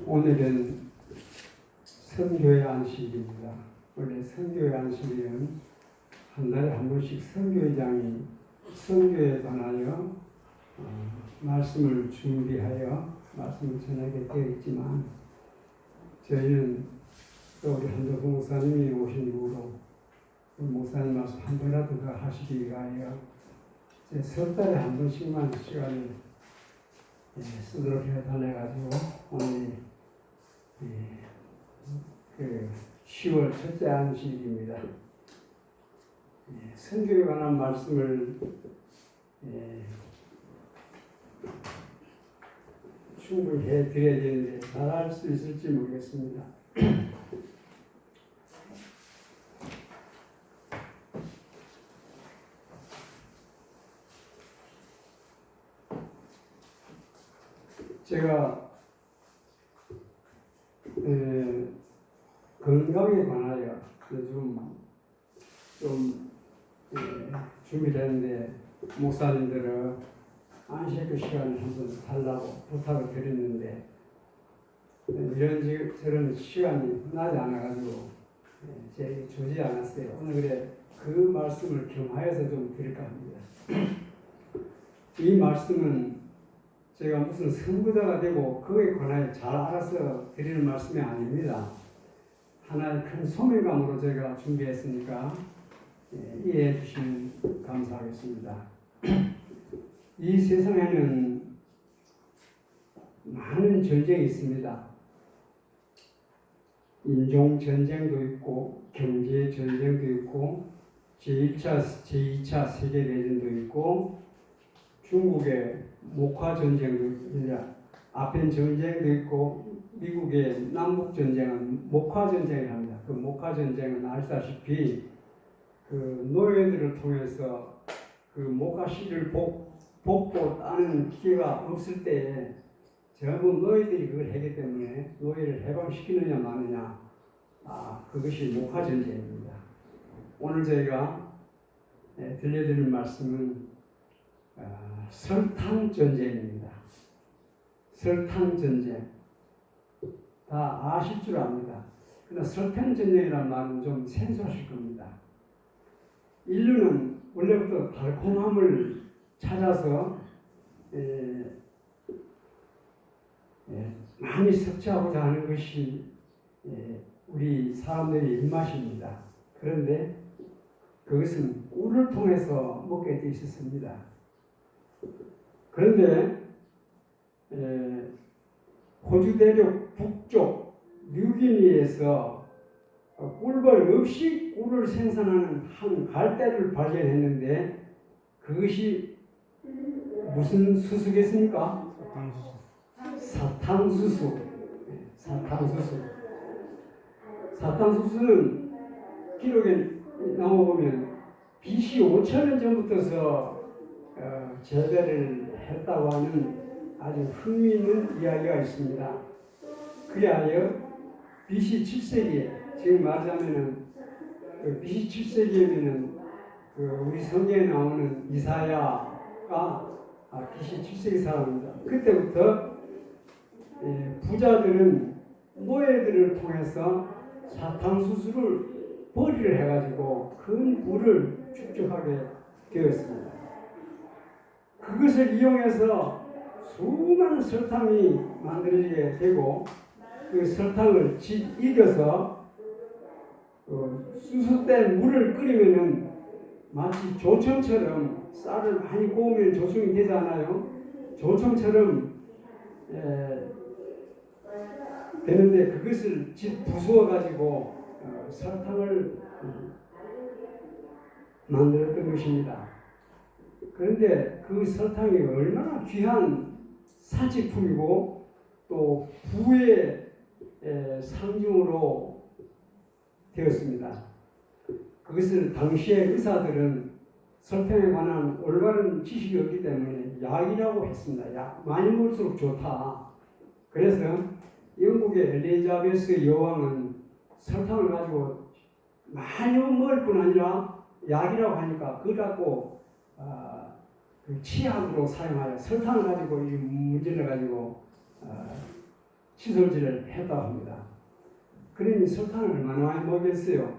오늘은 선교의 안식일입니다. 원래 선교의 안식일은 한 달에 한 번씩 선교회장이 선교에 관하여 말씀을 준비하여 말씀을 전하게 되어 있지만, 저희는 또 우리 한덕수 목사님이 오신 이후로 목사님 말씀 한 번이라도 더 하시기 위하여 이제 석 달에 한 번씩만 시간을 쓰도록 해달래가지고 오늘 그 10월 첫째 안식일입니다. 선교에 관한 말씀을 충분히 해드려야 되는데 잘할 수 있을지 모르겠습니다. 제가 건강에 관하여 요즘 좀 준비를 했는데, 목사님들은 안식 시간을 한번 달라고 부탁을 드렸는데 이런저런 시간이 흔하지 않아가지고 제게 주지 않았어요. 오늘 그래 그 말씀을 겸하여서 좀 드릴까 합니다. 이 말씀은 제가 무슨 선구자가 되고 그에 관하여 잘 알아서 드리는 말씀이 아닙니다. 하나의 큰 소명감으로 제가 준비했으니까 이해해 주시면 감사하겠습니다. 이 세상에는 많은 전쟁이 있습니다. 인종 전쟁도 있고, 경제 전쟁도 있고, 제1차, 제2차 세계대전도 있고, 중국의 목화 전쟁도 있고, 아펜 전쟁도 있고, 미국의 남북 전쟁은 목화 전쟁이랍니다. 그 목화 전쟁은 아시다시피 그 노예들을 통해서 그 목화 씨를 복고 따는 기회가 없을 때에 전부 노예들이 그걸 하기 때문에 노예를 해방시키느냐 마느냐, 그것이 목화 전쟁입니다. 오늘 저희가 들려드릴 말씀은 설탕 전쟁입니다. 설탕 전쟁 다 아실 줄 압니다. 그러나 설탕 전쟁이라는 말은 좀 생소하실 겁니다. 인류는 원래부터 달콤함을 찾아서 많이 섭취하고자 하는 것이 우리 사람들의 입맛입니다. 그런데 그것은 꿀을 통해서 먹게 돼 있었습니다. 그런데 호주 대륙 북쪽 뉴기니에서 꿀벌 없이 꿀을 생산하는 한 갈대를 발견했는데, 그것이 무슨 수수겠습니까? 사탕수수. 사탕수수는 기록에 나와보면 BC 5,000년 전부터 재배를 했다고 하는 아주 흥미있는 이야기가 있습니다. 그리하여 BC 7세기에, 지금 말하자면은 BC 7세기에는 우리 성경에 나오는 이사야가 BC 7세기 사람입니다. 그때부터 부자들은 노예들을 통해서 사탕수수를 벌이를 해가지고 큰 부를 축적하게 되었습니다. 그것을 이용해서 수많은 설탕이 만들어지게 되고, 그 설탕을 익혀서 수수된 물을 끓이면은 마치 조청처럼, 쌀을 많이 구우면 조청이 되잖아요. 조청처럼 되는데, 그것을 부수어 가지고 설탕을 만들었던 것입니다. 그런데 그 설탕이 얼마나 귀한 사치품이고 또 부의 상징으로 되었습니다. 그것을 당시의 의사들은 설탕에 관한 올바른 지식이 없기 때문에 약이라고 했습니다. 많이 먹을수록 좋다. 그래서 영국의 엘리자베스 여왕은 설탕을 가지고 많이 먹을 뿐 아니라 약이라고 하니까 그걸 갖고 그 치약으로 사용하여 설탕을 가지고 이 문질러 가지고 칫솔질을 했다고 합니다. 그러니 설탕을 얼마나 많이 먹였어요.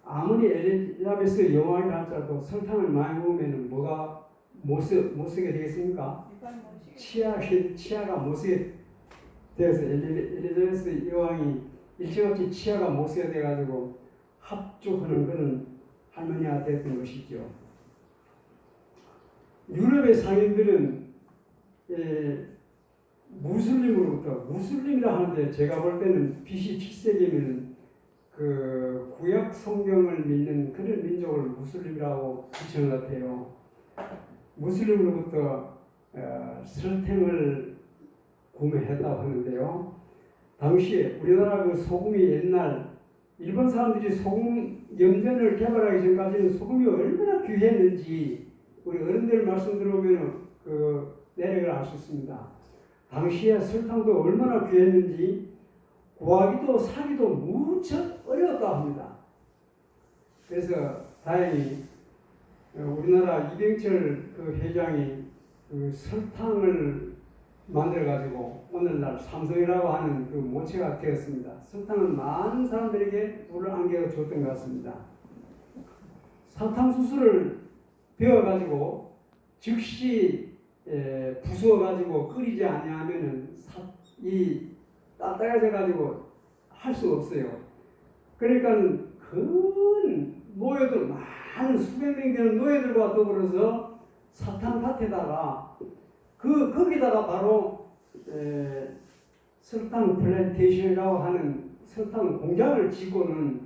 아무리 엘리자베스 여왕이 할지라도 설탕을 많이 먹으면 뭐가 못 쓰게 되겠습니까? 치아가 못 쓰게 되어서 엘리자베스 여왕이 일찌감치 치아가 못 쓰게 돼가지고 합죽하는 그런 할머니가 됐던 것이죠. 유럽의 상인들은 무슬림이라 하는데 제가 볼 때는 BC 7세기면 그 구약 성경을 믿는 그런 민족을 무슬림이라고 지칭한 것 같아요. 무슬림으로부터 설탕을 구매했다고 하는데요. 당시에 우리나라 그 소금이 옛날 일본 사람들이 소금 염전을 개발하기 전까지는 소금이 얼마나 귀했는지 우리 어른들 말씀 들어보면 그 내력을 알 수 있습니다. 당시에 설탕도 얼마나 귀했는지 구하기도 사기도 무척 어려웠다고 합니다. 그래서 다행히 우리나라 이병철 그 회장이 그 설탕을 만들어 가지고 오늘날 삼성이라고 하는 그 모체가 되었습니다. 설탕은 많은 사람들에게 물을 안겨 줬던 것 같습니다. 사탕수수를 배워 가지고 즉시 부수어 가지고 끓이지 아니하면은 이 딱딱해져 가지고 할 수가 없어요. 그러니까 큰 노예들 많은 수백 명 되는 노예들과 더불어서 사탕밭에다가 거기다가 바로 설탕 플랜테이션이라고 하는 설탕 공장을 짓고는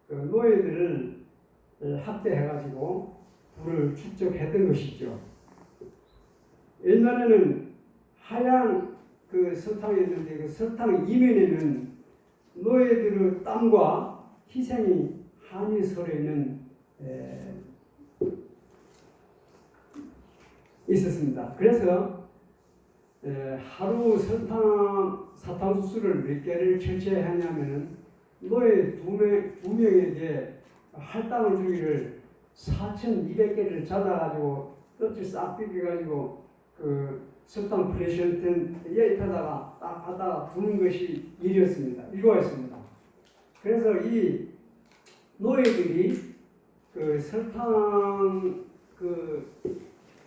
그 노예들을 학대해가지고 불을 축적했던 것이죠. 옛날에는 하얀 그 설탕이었는데 그 설탕 이면에는 노예들의 땀과 희생이 한이 서려 있는 있었습니다. 그래서 하루 사탕수수를 몇 개를 채취해야 하냐면은 노예 두 명에게 할당을 주기를 4,200개를 잘라가지고 껍질 싹 벗겨가지고 그 설탕 프레션 옆에다가 딱 갖다가 두는 것이 일과였습니다. 그래서 이 노예들이 그 설탕 그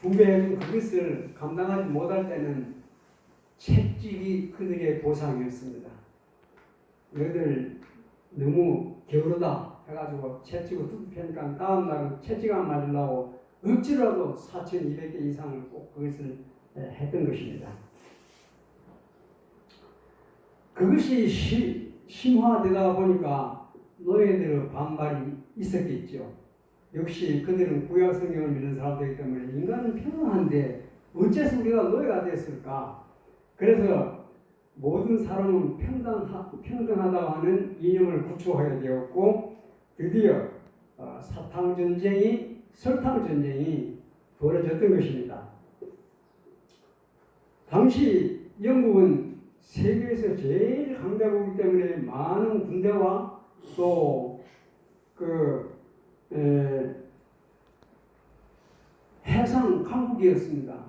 분배해준 그것을 감당하지 못할 때는 채찍이 그들의 보상이었습니다. 너희들 너무 게으르다 해가지고 채찍을 툭 펴니까 다음날은 채찍 안 맞으려고 억지로라도 4,200개 이상을 꼭 그것을 했던 것입니다. 그것이 심화되다 보니까 노예들의 반발이 있었겠죠. 역시 그들은 구약 성경을 믿는 사람들이기 때문에 인간은 평등한데 어째서 우리가 노예가 됐을까? 그래서 모든 사람은 평등하다고 하는 이념을 구축하게 되었고 드디어 설탕전쟁이 벌어졌던 것입니다. 당시 영국은 세계에서 제일 강대국이기 때문에 많은 군대와 또 해상 강국이었습니다.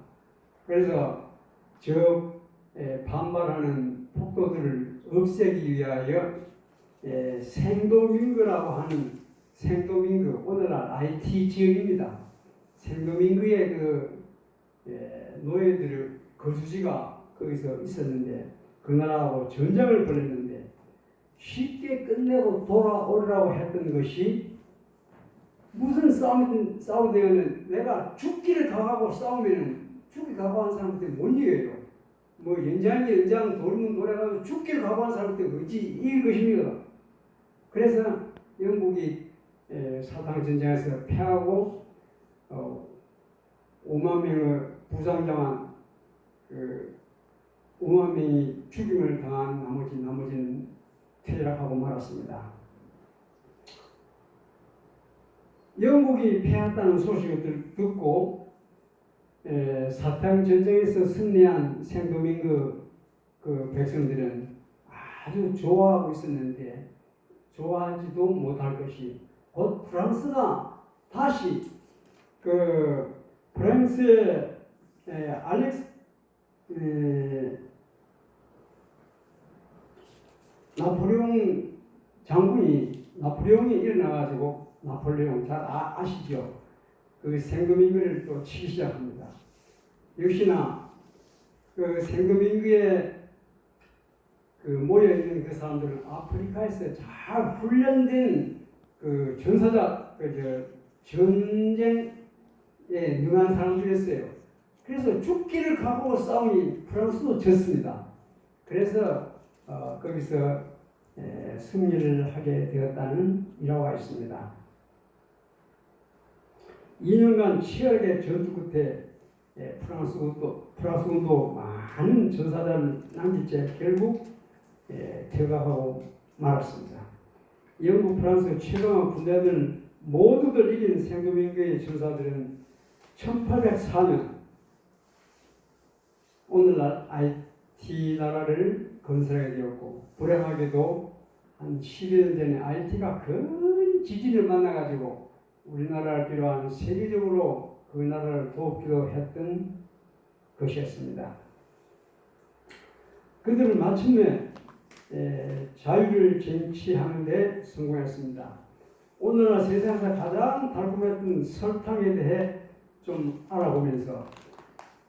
그래서 반발하는 폭도들을 없애기 위하여 생도밍그라고 하는 오늘날 IT 지역입니다. 생도밍그의 노예들의 거주지가 거기서 있었는데 그 나라하고 전쟁을 벌였는데 쉽게 끝내고 돌아오라고 했던 것이 무슨 싸우면 내가 죽기를 각오하고 싸우면 죽기 각오한 사람한테 못 이겨요. 뭐 연장 돌면 돌아가서 죽기를 각오한 사람한테 어찌 이길 것입니까? 그래서 영국이 사탕 전쟁에서 패하고 5만 명의 부상당한 5만 명이 죽임을 당한 나머지는 퇴락하고 말았습니다. 영국이 패했다는 소식을 듣고 사탕 전쟁에서 승리한 생도민그 그 백성들은 아주 좋아하고 있었는데 좋아하지도 못할 것이 곧 프랑스가 다시 프랑스 프랑스의 알렉스 나폴레옹 나폴레옹이 일어나가지고 나폴레옹 잘 아시죠? 그 생도민구를 또 치기 시작합니다. 역시나 그 생도민구에 그 모여있는 그 사람들은 아프리카에서 잘 훈련된 그 전쟁에 능한 사람들이었어요. 그래서 죽기를 각오하고 싸우니 프랑스도 졌습니다. 그래서 거기서 승리를 하게 되었다는 일화가 있습니다. 2년간 치열하게 전투 끝에 프랑스군도 많은 전사자를 남긴 채 결국 퇴각하고 말았습니다. 영국, 프랑스 최강한 군대들 모두들 이긴 생도민구의 전사들은 1804년 오늘날 IT 나라를 건설하게 되었고, 불행하게도 한 12년 전에 IT가 큰 지진을 만나가지고 우리나라를 비롯한 세계적으로 그 나라를 돕기도 했던 것이었습니다. 그들은 마침내 자유를 쟁취하는 데 성공했습니다. 오늘날 세상에서 가장 달콤했던 설탕에 대해 좀 알아보면서,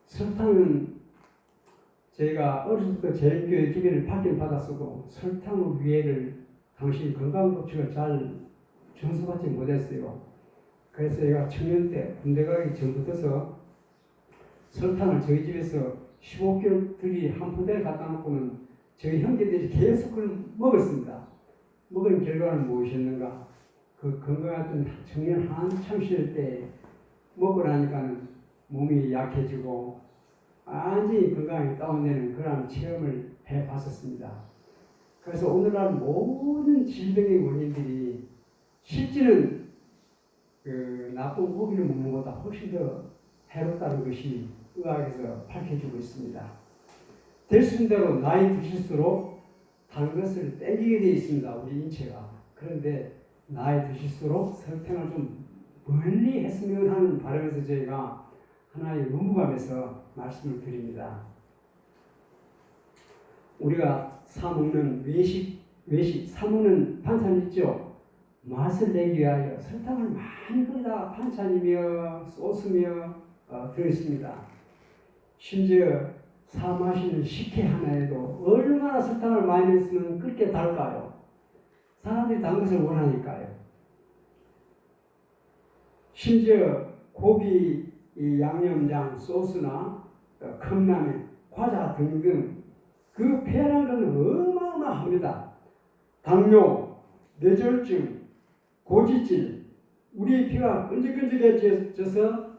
설탕은 제가 어렸을 때 재림교회 기회를 받긴 받았어도 설탕의 위해를 당신 건강법칙을 잘 전수받지 못했어요. 그래서 제가 청년 때 군대 가기 전부터 설탕을 저희 집에서 15kg들이 한 포대를 갖다 놓고는 저희 형제들이 계속 그걸 먹었습니다. 먹은 결과는 무엇이었는가? 그 건강했던 청년 한참 시절 때 먹고 나니까는 몸이 약해지고 완전히 건강이 다운되는 그런 체험을 해봤었습니다. 그래서 오늘날 모든 질병의 원인들이 실제는 그 나쁜 고기를 먹는 것보다 훨씬 더 해롭다는 것이 의학에서 밝혀지고 있습니다. 될 수 있는 대로 나이 드실수록 단 것을 땡기게 되어 있습니다. 우리 인체가. 그런데 나이 드실수록 설탕을 좀 멀리 했으면 하는 바람에서 저희가 하나의 의무감에서 말씀을 드립니다. 우리가 사먹는 외식 사먹는 반찬 있죠? 맛을 내기 위하여 설탕을 많이 거기다 반찬이며 소스며 들어있습니다. 심지어 사 마시는 식혜 하나에도 얼마나 설탕을 많이 넣으면 그렇게 달까요? 사람들이 단 것을 원하니까요. 심지어 고기 양념장, 소스나 컵라면, 과자 등등 그 배라는 것은 어마어마합니다. 당뇨, 뇌졸중, 고지질, 우리의 피가 끈적끈적해져서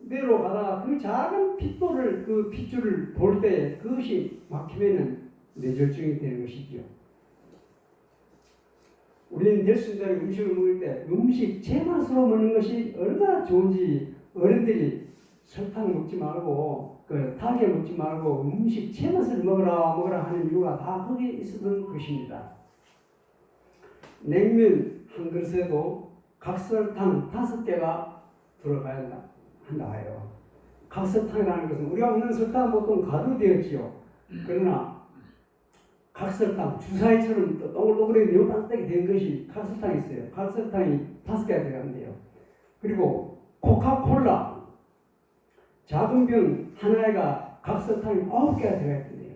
뇌로 가다가 그 작은 핏돌을, 그 핏줄을 볼 때 그것이 막히면은 뇌졸중이 되는 것이지요. 우리는 될 수 있는 대로 음식을 먹을 때 음식 제 맛으로 먹는 것이 얼마나 좋은지, 어른들이 설탕 먹지 말고 달게 먹지 말고 음식 제 맛을 먹으라 하는 이유가 다 거기에 있었던 것입니다. 냉면 한 그릇에도 각설탕 5개가 들어가야 한다 해요. 각설탕이라는 것은 우리가 먹는 설탕은 보통 가루되었지요. 그러나 각설탕, 주사위처럼 동글동글하게 네모반짝이 된 것이 각설탕이 있어요. 각설탕이 5개가 들어간대요. 그리고 코카콜라 작은 병 하나가 각설탕이 9개가 들어있던데요.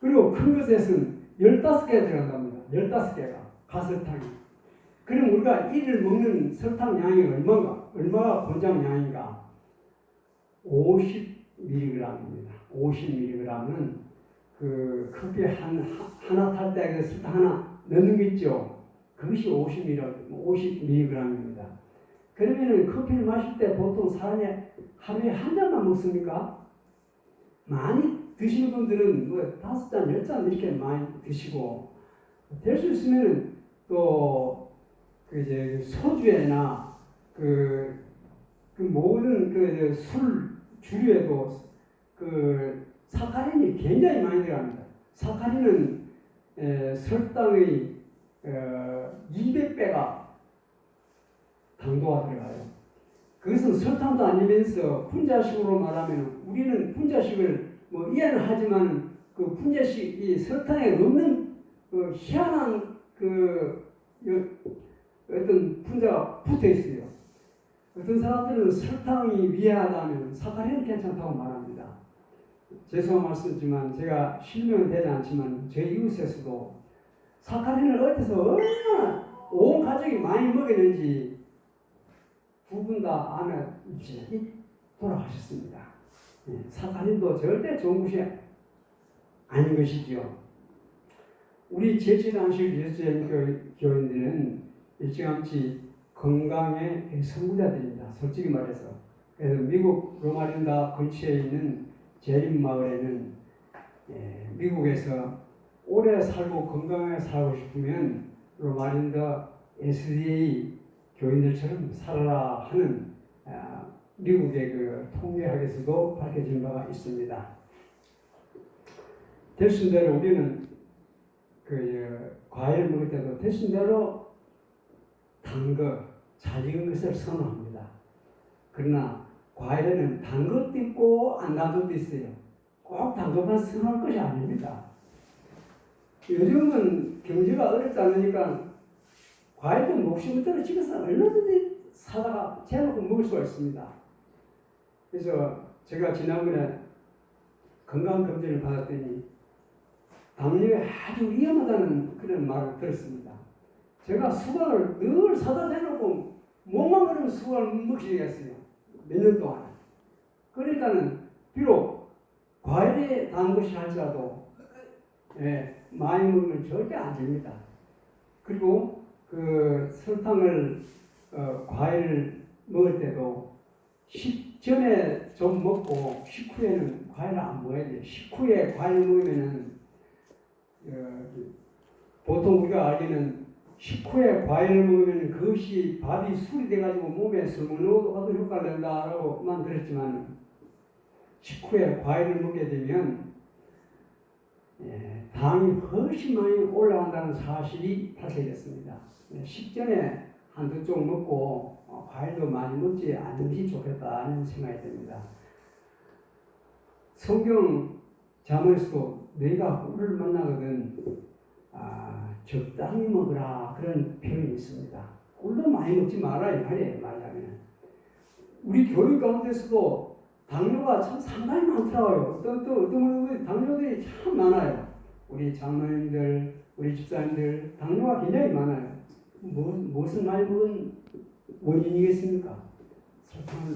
그리고 큰 것에서는 15개가 들어간답니다. 15개가 각설탕이. 그럼 우리가 이를 먹는 설탕 양이 얼마가 권장 양인가? 50mg입니다. 50mg은 그 커피 하나 탈 때 그 설탕 하나 넣는 거 있죠? 그것이 50mg입니다. 그러면은 커피를 마실 때 보통 사람이 하루에 한 잔만 먹습니까? 많이 드시는 분들은 뭐 5잔, 10잔 이렇게 많이 드시고, 될 수 있으면은 또 그 이제 소주에나 그 모든 그 술 주류에도 그 사카린이 굉장히 많이 들어갑니다. 사카린은 설탕의 200배가 당도가 들어가요. 그것은 설탕도 아니면서 분자식으로 말하면 우리는 분자식을 뭐 이해는 하지만 그 분자식이 설탕에 없는 그 희한한 그 어떤 분자가 붙어 있어요. 어떤 사람들은 설탕이 위하다면 사카린은 괜찮다고 말합니다. 죄송한 말씀이지만 제가 실명은 되지 않지만 제 이웃에서도 사카린을 어디서 얼마나 온 가족이 많이 먹였는지 두 분 다 아내 일찍 돌아가셨습니다. 사카린도 절대 좋은 것이 아닌 것이지요. 우리 제칠안식 예수님 교인들은 일찌감치 건강의 선구자들입니다. 솔직히 말해서. 그래서 미국 로마린다 근처에 있는 제림 마을에는 미국에서 오래 살고 건강하게 살고 싶으면 로마린다 SDA 교인들처럼 살아라 하는 미국의 그 통계학에서도 밝혀진 바가 있습니다. 대신대로 우리는 과일 먹을 때도 대신대로 단 거, 잘 익은 것을 선호합니다. 그러나 과일에는 단 것도 있고 안 단 것도 있어요. 꼭 단 것만 선호할 것이 아닙니다. 요즘은 경제가 어렵지 않으니까 과일도 목숨을 떨어 집에서 얼마든지 사다가 재놓고 먹을 수가 있습니다. 그래서 제가 지난번에 건강검진을 받았더니 당뇨에 아주 위험하다는 그런 말을 들었습니다. 제가 수박을 늘 사다 대놓고 몸만 그러면 수박을 먹기 시작했어요. 몇 년 동안. 그러니까는 비록 과일에 단 것이 할지라도 많이 먹으면 절대 안 됩니다. 그리고 그 설탕을 과일을 먹을 때도 식전에 좀 먹고 식후에는 과일을 안 먹어야 돼요. 식후에 과일 먹으면은 보통 우리가 알기는 식후에 과일을 먹으면 그것이 밥이 술이 돼가지고 몸에 스물러가도 효과를 낸다라고만 들었지만 식후에 과일을 먹게 되면 당이 훨씬 많이 올라간다는 사실이 밝혀졌습니다. 식전에 한두 쪽 먹고 과일도 많이 먹지 않는 게 좋겠다는 생각이 듭니다. 성경 잠언에서도 너희가 꿀을 만나거든 적당히 먹으라 그런 표현이 있습니다. 꿀도 많이 먹지 말아야 말이에요. 말하자면 우리 교육 가운데서도 당뇨가 참 상당히 많더라고요. 어떤 분들 당뇨들이 참 많아요. 우리 장로님들, 우리 집사님들 당뇨가 굉장히 많아요. 무엇을 많이 먹은 원인이겠습니까? 설탕을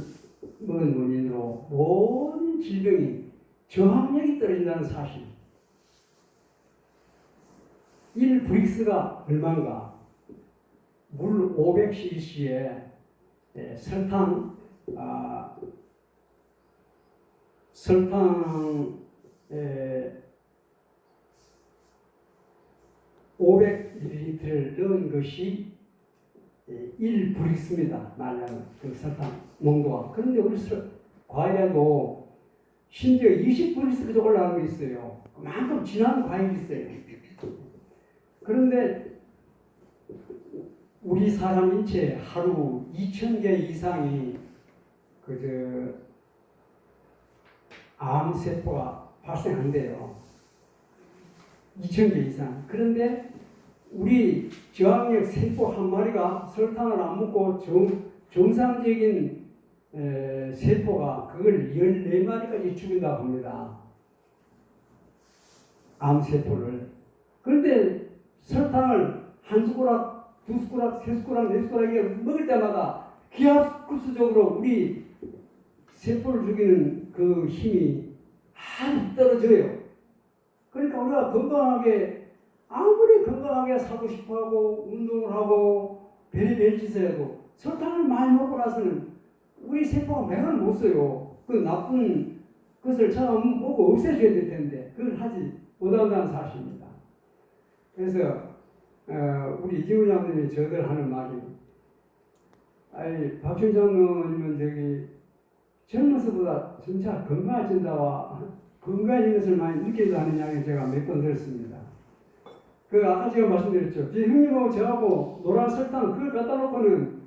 먹은 원인으로 모든 질병이 저항력이 떨어진다는 사실. 1브릭스가 얼마인가? 물 500cc에 설탕 500ml를 넣은 것이 1브릭스입니다. 말하면 그 설탕 농도가. 그런데 우리 과일에도 심지어 20브릭스까지 올라가는 게 있어요. 그만큼 진한 과일이 있어요. 그런데 우리 사람 인체에 하루 2,000개 이상이 암세포가 발생한대요. 2,000개 이상. 그런데 우리 저항력 세포 한 마리가 설탕을 안 먹고 정상적인 세포가 그걸 14마리까지 죽인다고 합니다. 암세포를. 그런데 설탕을 한 숟가락, 두 숟가락, 세 숟가락, 네 숟가락 먹을 때마다 기하급수적으로 우리 세포를 죽이는 그 힘이 아주 떨어져요. 그러니까 우리가 건강하게 아무리 건강하게 살고 싶어하고 운동을 하고 별의별 짓을 해도 설탕을 많이 먹고 나서는 우리 세포가 맥을 못 써요. 그 나쁜 것을 처음 보고 없애줘야 될 텐데 그걸 하지 못한다는 사실입니다. 그래서 우리 이지훈 장로님이 저들 하는 말이 박준 장로님은 젊어서보다 진짜 건강해진다와 건강해진 것을 많이 느끼지 않느냐고 제가 몇 번 들었습니다. 아까 제가 말씀드렸죠. 형님하고 저하고 노란 설탕 그걸 갖다 놓고는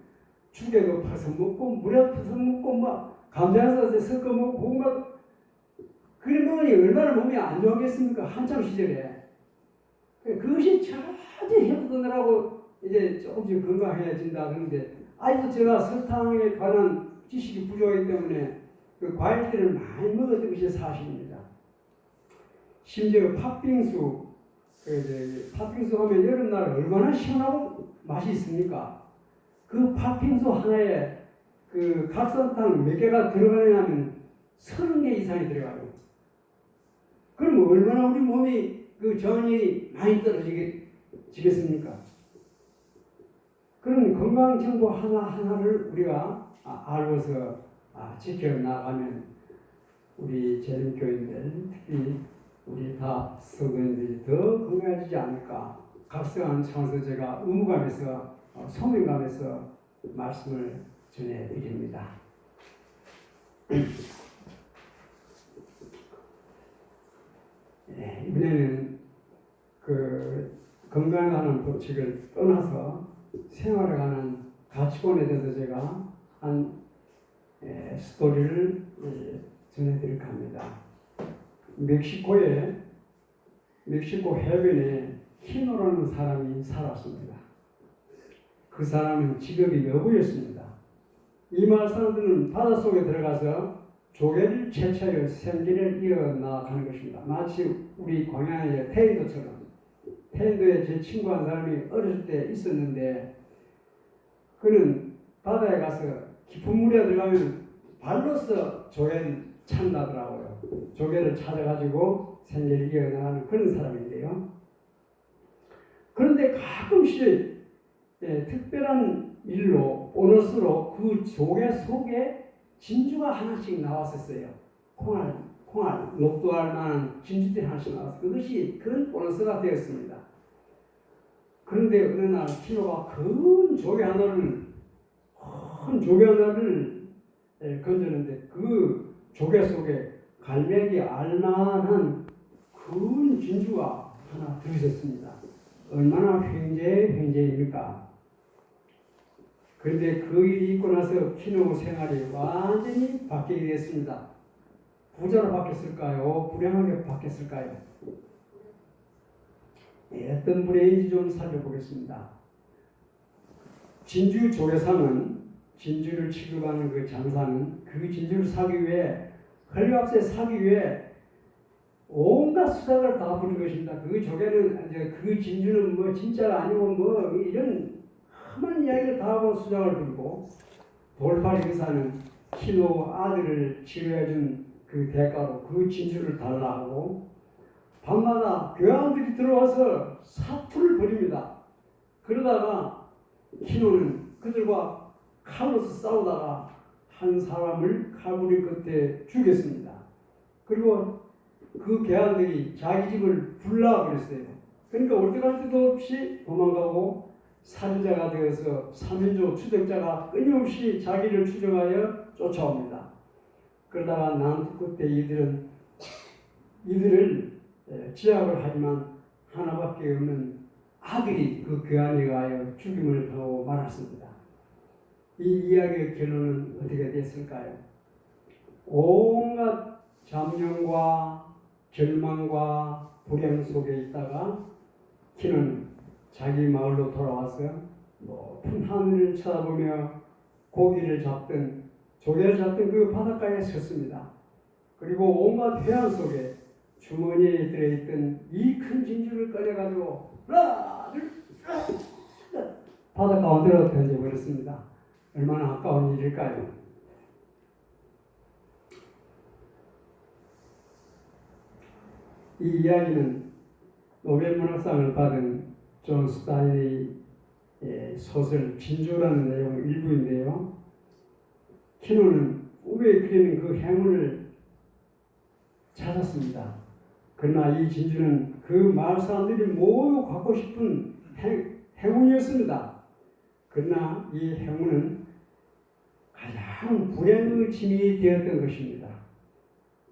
죽에도 퍼서 먹고 물에 퍼서 먹고 막 감자에서 섞어 먹고 고구마 그러면 얼마나 몸이 안 좋겠습니까? 한참 시절에. 그것이 차라리 해보느라고 이제 조금씩 건강해진다 그러는데 아직도 제가 설탕에 관한 지식이 부족하기 때문에 그 과일들을 많이 먹었던 것이 사실입니다. 심지어 팥빙수, 팥빙수 하면 여름날 얼마나 시원하고 맛이 있습니까? 그 팥빙수 하나에 그 각설탕 몇 개가 들어가냐면 30개 이상이 들어가요. 그럼 얼마나 우리 몸이 그 전이 많이 떨어지겠습니까? 그런 건강 정보 하나하나를 우리가 알고서 지켜나가면 우리 재림교인들, 특히 우리 다 성도님들이 더 건강해지지 않을까. 각성한 차원에서 제가 의무감에서 소명감에서 말씀을 전해드립니다. 네, 이번에는 그 건강하는 법칙을 떠나서 생활에 관한 가치관에 대해서 제가 한 스토리를 전해드릴까 합니다. 멕시코 해변에 키노라는 사람이 살았습니다. 그 사람은 직업이 여부였습니다. 이 마을 사람들은 바닷속에 들어가서 조개를 채취하여 생계를 이어나가는 것입니다. 마치 우리 광야의 태인도처럼. 태인도에 제 친구 한 사람이 어렸을 때 있었는데 그는 바다에 가서 깊은 물에 들어가면 발로서 조개를 찾나더라고요. 조개를 찾아가지고 생계를 이어나가는 그런 사람인데요. 그런데 가끔씩 특별한 일로 보너스로 그 조개 속에 진주가 하나씩 나왔었어요. 콩알, 녹두알 만한 진주들이 하나씩 나왔어요. 그것이 큰 보너스가 되었습니다. 그런데 어느 날 키노가 큰 조개 하나를 건졌는데 그 조개 속에 갈매기 알만한 큰 진주가 하나 들어있었습니다. 얼마나 횡재입니까? 그런데 그 일이 있고 나서 키노 생활이 완전히 바뀌게 됐습니다. 부자로 바뀌었을까요? 불행하게 바뀌었을까요? 어떤 분야인지 좀 살펴보겠습니다. 진주 조개사는 진주를 취급하는 그 장사는 그 진주를 사기 위해 헐값에 사기 위해 온갖 수작을 다 부린 것입니다. 그 조개는 이제 그 진주는 뭐 진짜가 아니고 뭐 이런 험한 이야기를 다 하고 수작을 부리고 돌팔이 의사는 키노 아들을 치료해준 그 대가로 그 진주를 달라고 밤마다 교황들이 들어와서 사투를 벌입니다. 그러다가 키노는 그들과 칼로서 싸우다가 한 사람을 칼부림 끝에 죽였습니다. 그리고 그 개한들이 자기 집을 불나버렸어요. 그러니까 올 때 갈 때도 없이 도망가고 살인자가 되어서 3인조 추적자가 끊임없이 자기를 추적하여 쫓아옵니다. 그러다가 난투 끝에 이들을 제압을 하지만 하나밖에 없는 아들이 그 괴한에 의하여 죽임을 당하고 말았습니다. 이 이야기의 결론은 어떻게 됐을까요? 온갖 잠령과 절망과 불행 속에 있다가 키는 자기 마을로 돌아와서 높은 하늘을 쳐다보며 고기를 잡던 조개를 잡던 그 바닷가에 섰습니다. 그리고 온갖 회한 속에 주머니에 들어있던 이 큰 진주를 꺼내가지고 바닷가 원대로 던져버렸습니다. 얼마나 아까운 일일까요? 이 이야기는 노벨 문학상을 받은 존 스타인의 소설 진주라는 내용 일부인데요. 키노는 꿈에 그리는 그 행운을 찾았습니다. 그러나 이 진주는 그 마을 사람들이 모두 갖고 싶은 행운이었습니다. 그러나 이 행운은 가장 불행의 짐이 되었던 것입니다.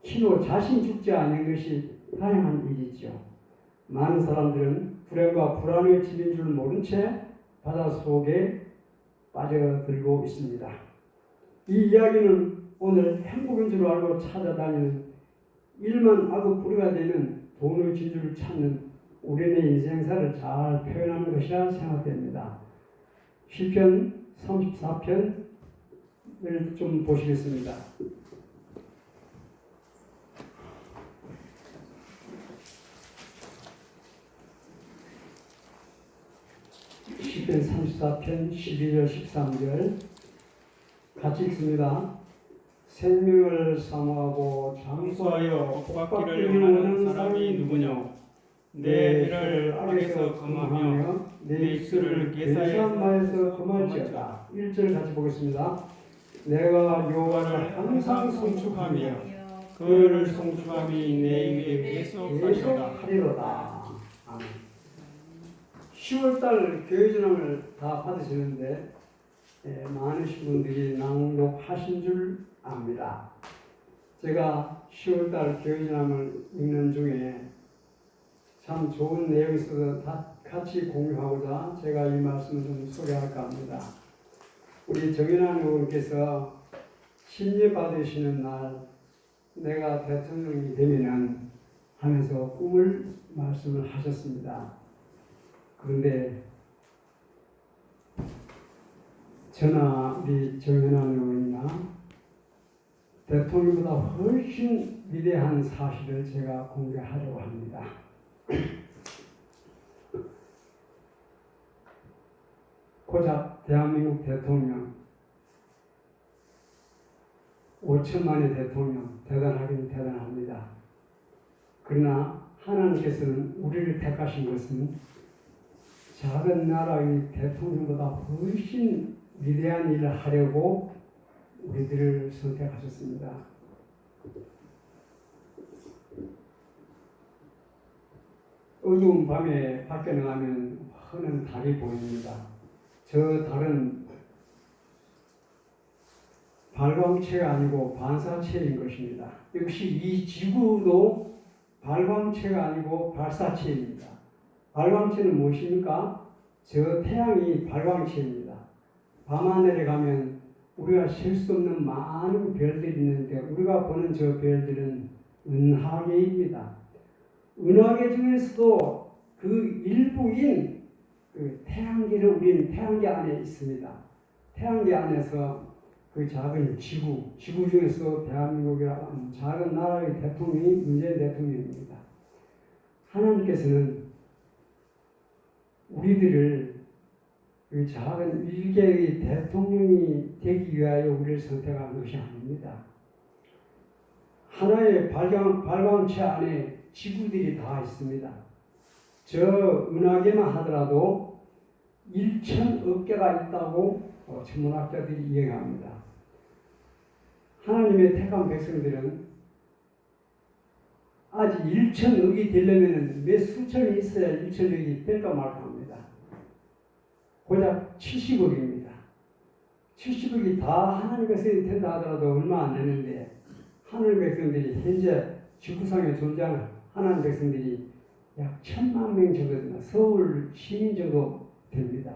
키노 자신 죽지 않은 것이 다행한 일이죠. 많은 사람들은 불행과 불안의 짐인 줄 모른 채 바다 속에 빠져들고 있습니다. 이 이야기는 오늘 행복인 줄 알고 찾아다니는 일만 하고 뿌리가 되는 돈의 진주를 찾는 우리의 인생사를 잘 표현하는 것이라 생각됩니다. 시편 34편을 좀 보시겠습니다. 시편 34편 12절 13절 같이 읽습니다. 생명을 사모하고 장수하여 복받기를 원하는 사람이 누구냐? 내 혀를 악에서 금하며 내 입술을 계산마에서 금할지어다. 1절 같이 보겠습니다. 내가 여호와를 항상 송축하며 그를 송축함이 내 입에 계속하리로다. 아멘. 10월달 교회전함을 다 받으시는데 많으신 분들이 낭독하신 줄 압니다. 제가 10월달 교회전함을 읽는 중에 참 좋은 내용이 있어서 같이 공유하고자 제가 이 말씀을 좀 소개할까 합니다. 우리 정연한 의원께서 신뢰 받으시는 날 내가 대통령이 되면은 하면서 꿈을 말씀을 하셨습니다. 그런데 저나 우리 정연한 의원이나 대통령보다 훨씬 위대한 사실을 제가 공개하려고 합니다. 고작 대한민국 대통령 5천만의 대통령 대단하긴 대단합니다. 그러나 하나님께서는 우리를 택하신 것은 작은 나라의 대통령보다 훨씬 위대한 일을 하려고 우리들을 선택하셨습니다. 어두운 밤에 밖에 나가면 환한 달이 보입니다. 저 달은 발광체가 아니고 반사체인 것입니다. 역시 이 지구도 발광체가 아니고 발사체입니다. 발광체는 무엇입니까? 저 태양이 발광체입니다. 밤하늘에 가면 우리가 셀 수 없는 많은 별들이 있는데 우리가 보는 저 별들은 은하계입니다. 은하계 중에서도 그 일부인 그 태양계를 우리는 태양계 안에 있습니다. 태양계 안에서 그 작은 지구 중에서 대한민국이라는 작은 나라의 대통령이 문재인 대통령입니다. 하나님께서는 우리들을 그 작은 일개의 대통령이 되기 위하여 우리를 선택한 것이 아닙니다. 하나의 발광체 안에 지구들이 다 있습니다. 저 은하계만 하더라도 1,000억 개가 있다고 천문학자들이 이야기합니다. 하나님의 택한 백성들은 아직 1,000억이 되려면 몇 수천이 있어야 1,000억이 될까 말까 합니다. 고작 70억입니다. 70억이 다 하나님 백성이 된다 하더라도 얼마 안 되는데 하나님 백성들이 현재 지구상에 존재하는 하나님 백성들이 약 1,000만 명 정도 됩니다. 서울 시민 정도 됩니다.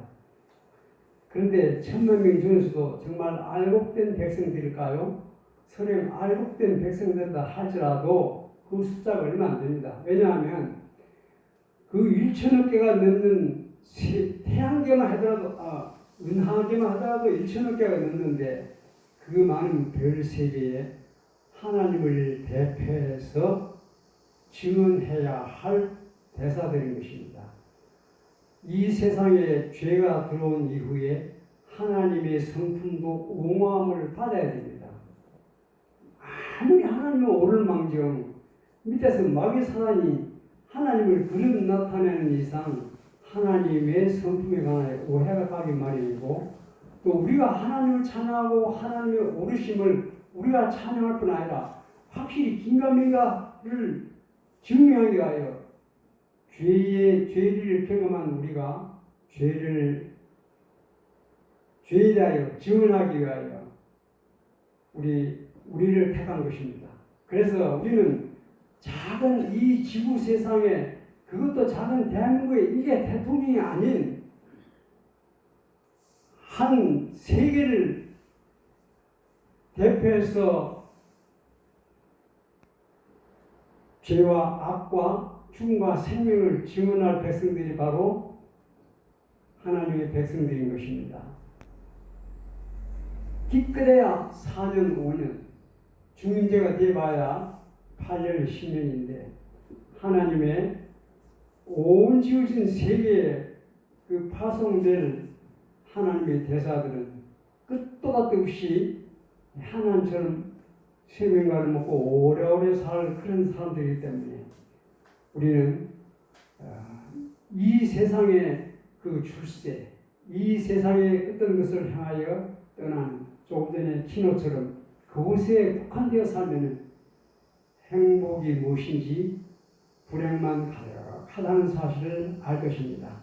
그런데 1,000만 명 중에서도 정말 알곡된 백성들일까요? 설령 알곡된 백성들이다 할지라도 그 숫자가 얼마 안 됩니다. 왜냐하면 그 1,000억 개가 넘는 태양계만 하더라도 은하계만 하더라도 1,000억 개가 넘는데 그 많은 별 세계에 하나님을 대표해서 증언해야 할 대사들인 것입니다. 이 세상에 죄가 들어온 이후에 하나님의 성품도 옹호함을 받아야 됩니다. 아무리 하나님을 오를망정 밑에서 마귀 사단이 하나님을 그릇 나타내는 이상 하나님의 성품에 관하여 오해가 가기 마련이고 또 우리가 하나님을 찬양하고 하나님의 오르심을 우리가 찬양할 뿐 아니라 확실히 긴가민가를 증명하기 위하여 죄를 경험한 우리가 죄에 대하여 증언하기 위하여 우리를 택한 것입니다. 그래서 우리는 작은 이 지구 세상에 그것도 작은 대한민국에 이게 대통령이 아닌 한 세계를 대표해서 죄와 악과 죽음과 생명을 증언할 백성들이 바로 하나님의 백성들인 것입니다. 기껏해야 4년, 5년, 중임제가 돼봐야 8년, 10년인데 하나님의 온 지으신 세계에 그 파송될 하나님의 대사들은 끝도 밭도 없이 하나님처럼 생명과를 먹고 오래오래 살 그런 사람들이기 때문에 우리는 이 세상의 그 출세, 이 세상의 어떤 것을 향하여 떠난 조금 전에 키노처럼 그곳에 국한되어 살면 행복이 무엇인지 불행만 가득하다는 사실을 알 것입니다.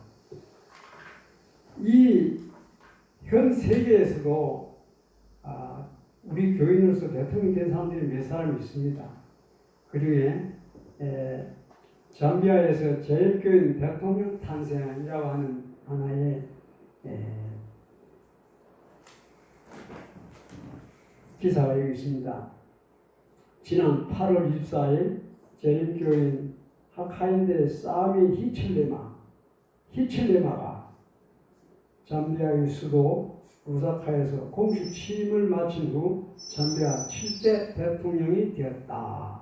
이 현 세계에서도 우리 교인으로서 대통령이 된 사람들이 몇 사람 있습니다. 그 중에 잠비아에서 제일교인 대통령 탄생이라고 하는 하나의 기사가 여기 있습니다. 지난 8월 24일 제일교인 하카인데 사미 히칠레마가 잠비아의 수도 루사카에서 공식 취임을 마친 후 잠비아 7대 대통령이 되었다.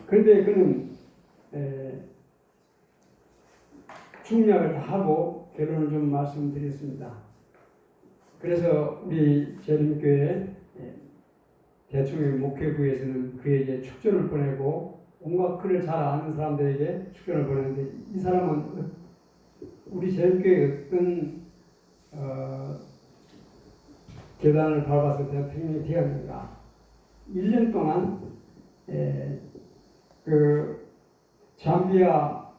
그런데 그는 중략을 다 하고 결론을 좀 말씀드렸습니다. 그래서 우리 제림교회 대충의 목회부에서는 그에게 축전을 보내고 온갖 그를 잘 아는 사람들에게 축전을 보냈는데 이 사람은 우리 제림교회 어떤 계단을 밟아서 대통령이 되었는가. 1년 동안 그 잠비아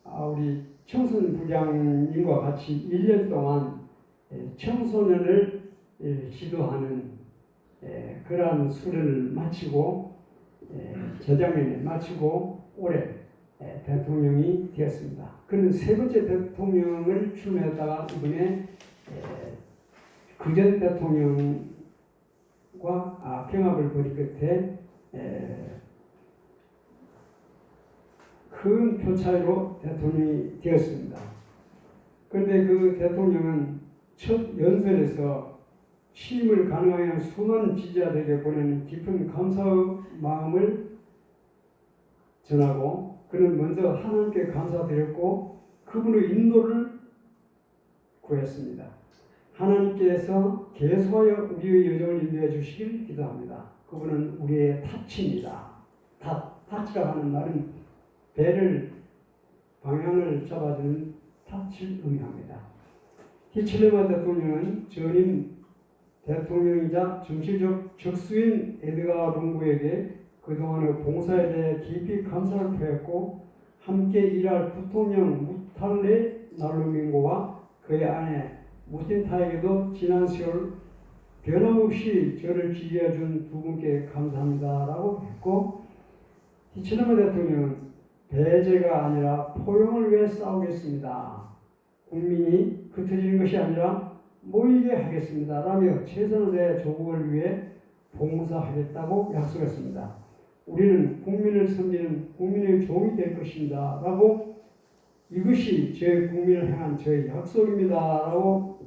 우리 청소년 부장님과 같이 1년 동안 청소년을 지도하는 그러한 수련을 마치고 재작년에 마치고 올해 대통령이 되었습니다. 그는 세 번째 대통령을 출마했다가 이번에 그전 대통령과 경합을 벌인 끝에 큰 표차이로 대통령이 되었습니다. 그런데 그 대통령은 첫 연설에서 취임을 가능하여 수많은 지지자들에게 보내는 깊은 감사의 마음을 전하고 그는 먼저 하나님께 감사드렸고 그분의 인도를 구했습니다. 하나님께서 계속하여 우리의 여정을 인도해 주시길 기도합니다. 그분은 우리의 타치입니다. 타치가 하는 말은 배를 방향을 잡아주는 타치를 의미합니다. 히칠레마 대통령은 전임 대통령이자 정치적 적수인 에드가 룽구에게 그동안의 봉사에 대해 깊이 감사를 표했고 함께 일할 부통령 무탈레 날루밍고와 그의 아내 무틴타에게도 지난 세월 변함없이 저를 지지해준 두 분께 감사합니다라고 했고 히칠레마 대통령은 배제가 아니라 포용을 위해 싸우겠습니다. 국민이 흩어지는 것이 아니라 모이게 하겠습니다. 라며 최선을 다해 조국을 위해 봉사하겠다고 약속했습니다. 우리는 국민을 섬기는 국민의 종이 될 것입니다. 라고 이것이 제 국민을 향한 저의 약속입니다. 라고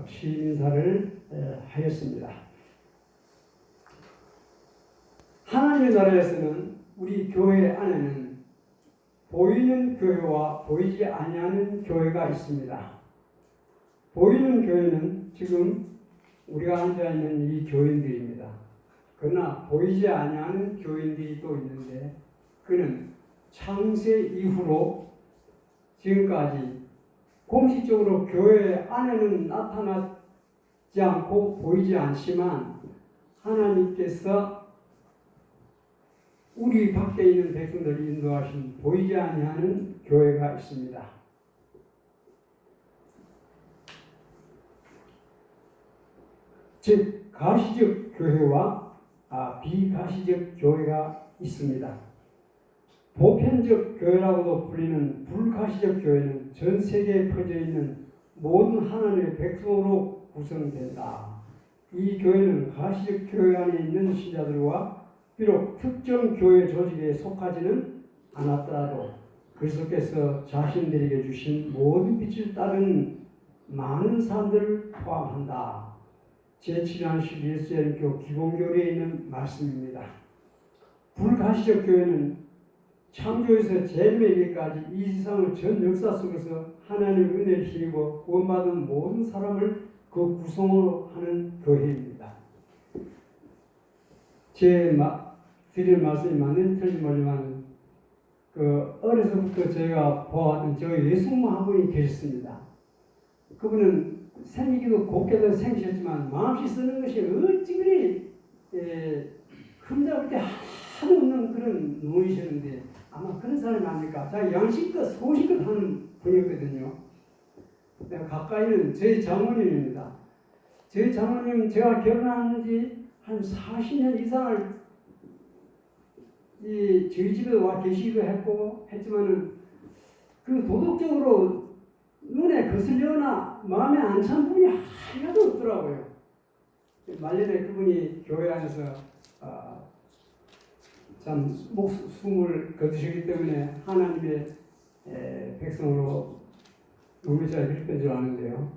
취임 인사를 하였습니다. 하나님의 나라에서는 우리 교회 안에는 보이는 교회와 보이지 아니하는 교회가 있습니다. 보이는 교회는 지금 우리가 앉아있는 이 교인들입니다. 그러나 보이지 아니하는 교인들이 또 있는데 그는 창세 이후로 지금까지 공식적으로 교회 안에는 나타나지 않고 보이지 않지만 하나님께서 우리 밖에 있는 백성들을 인도하신 보이지 아니하는 교회가 있습니다. 즉 가시적 교회와 비가시적 교회가 있습니다. 보편적 교회라고도 불리는 불가시적 교회는 전 세계에 퍼져 있는 모든 하나님의 백성으로 구성된다. 이 교회는 가시적 교회 안에 있는 신자들과 비록 특정 교회 조직에 속하지는 않았더라도 그리스도께서 자신들에게 주신 모든 빛을 따르는 많은 사람들을 포함한다. 제7한식 예수자리교 기본교리에 있는 말씀입니다. 불가시적 교회는 창조에서 재림에게까지 이 세상의 전 역사 속에서 하나님의 은혜를 힘입어 구원받은 모든 사람을 그 구성으로 하는 교회입니다. 드릴 말씀이 맞는지 틀린지 모르지만 어려서부터 제가 보아왔던 저희 예수모 한 분이 계셨습니다. 그분은 생기기도 곱게도 생기셨지만 마음씨 쓰는 것이 어찌 그리 흠잡을 게 하나도 없는 그런 놈이셨는데 아마 그런 사람이 아닐까. 자기 양심껏 소식껏 하는 분이었거든요. 내가 가까이는 저희 장모님입니다. 저희 장모님 제가 결혼한 지 한 40년 이상을 저희 집에 와 계시기도 했지만은 그 도덕적으로 눈에 거슬려나 마음에 안 찬 부분이 하나도 없더라고요. 말년에 그분이 교회 안에서 참 목숨을 거두시기 때문에 하나님의 백성으로 로마서에 기록된 줄 아는데요.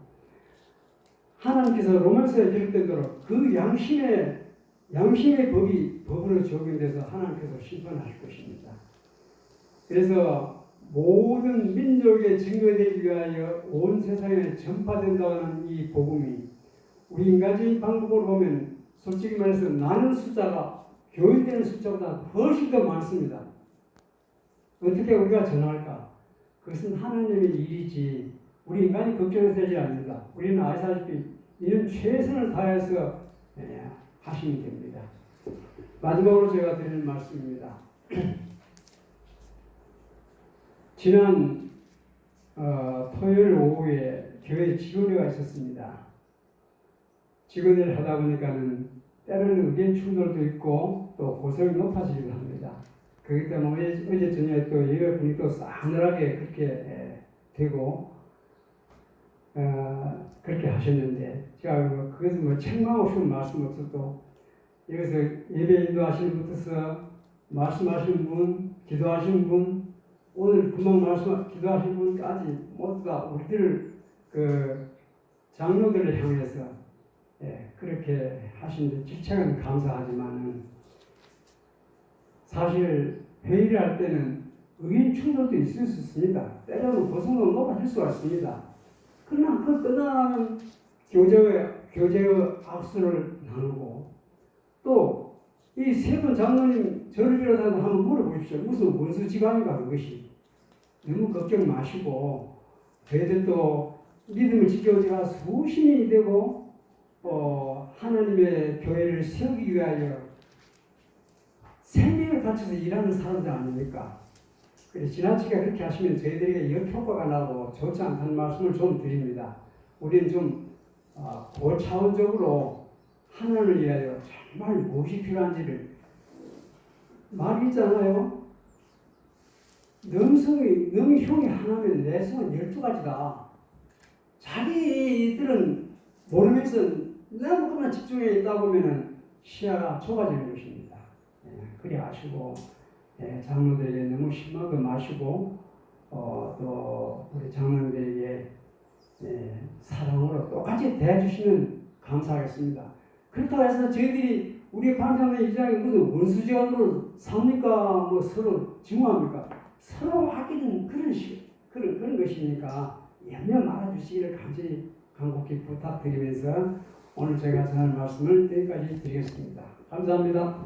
하나님께서 로마서에 기록된 대로 그 양심의 법으로 적용돼서 하나님께서 심판하실 것입니다. 그래서 모든 민족에 증거되기 위하여 온 세상에 전파된다는 이 복음이 우리 인간적인 방법으로 보면 솔직히 말해서 나는 숫자가 교인되는 숫자보다 훨씬 더 많습니다. 어떻게 우리가 전할까? 그것은 하나님의 일이지 우리 인간이 걱정해서 되지 않습니다. 우리는 아시다시피 이는 최선을 다해서 하시면 됩니다. 마지막으로 제가 드리는 말씀입니다. 지난 토요일 오후에 교회 직원회가 있었습니다. 직원회를 하다 보니까는 때로는 의견 충돌도 있고 또 고성이 높아지기도 합니다. 그렇기 때문에 어제 저녁에 또 예배 분위기도 싸늘하게 그렇게 되고 그렇게 하셨는데 제가 그것은 책망 없이 말씀 없어도 여기서 예배 인도하시는 분부터 말씀하시는 분, 기도하시는 분, 오늘 금방 기도하시는 분까지 모두 다 우리들 장로들을 향해서 그렇게 하시는데 직책은 감사하지만은 사실 회의를 할 때는 의견 충돌도 있을 수 있습니다. 때로는 고성도 높아질 수가 있습니다. 그러나 그 끝나면 교제의 악수를 나누고 또 이 세 분 장로님 저를 비롯해서 한번 물어보십시오. 무슨 원수 지간인가 그것이. 너무 걱정 마시고 저희들 또 믿음을 지켜온 지가 수십 년이 되고 하나님의 교회를 세우기 위하여 생명을 바쳐서 일하는 사람들 아닙니까? 그래서 지나치게 그렇게 하시면 저희들에게 역효과가 나고 좋지 않다는 말씀을 좀 드립니다. 우리는 좀 고차원적으로 하나님을 위하여 정말 무엇이 필요한지를 말이 있잖아요. 능형이 하나면 내성은 12가지다. 자기들은 모르면서 너무 그만 집중해 있다 보면은 시야가 좁아지는 것입니다. 그리 아시고 장로들에게 너무 실망도 마시고 또 우리 장로들에게 사랑으로 똑같이 대해주시면 감사하겠습니다. 그렇다고 해서 저희들이 우리 반장의 이장이 무슨 원수지간으로 삽니까? 서로 증오합니까? 서로 아끼는 그런 것이니까 염려 말아주시기를 간곡히 부탁드리면서 오늘 제가 전할 말씀을 여기까지 드리겠습니다. 감사합니다.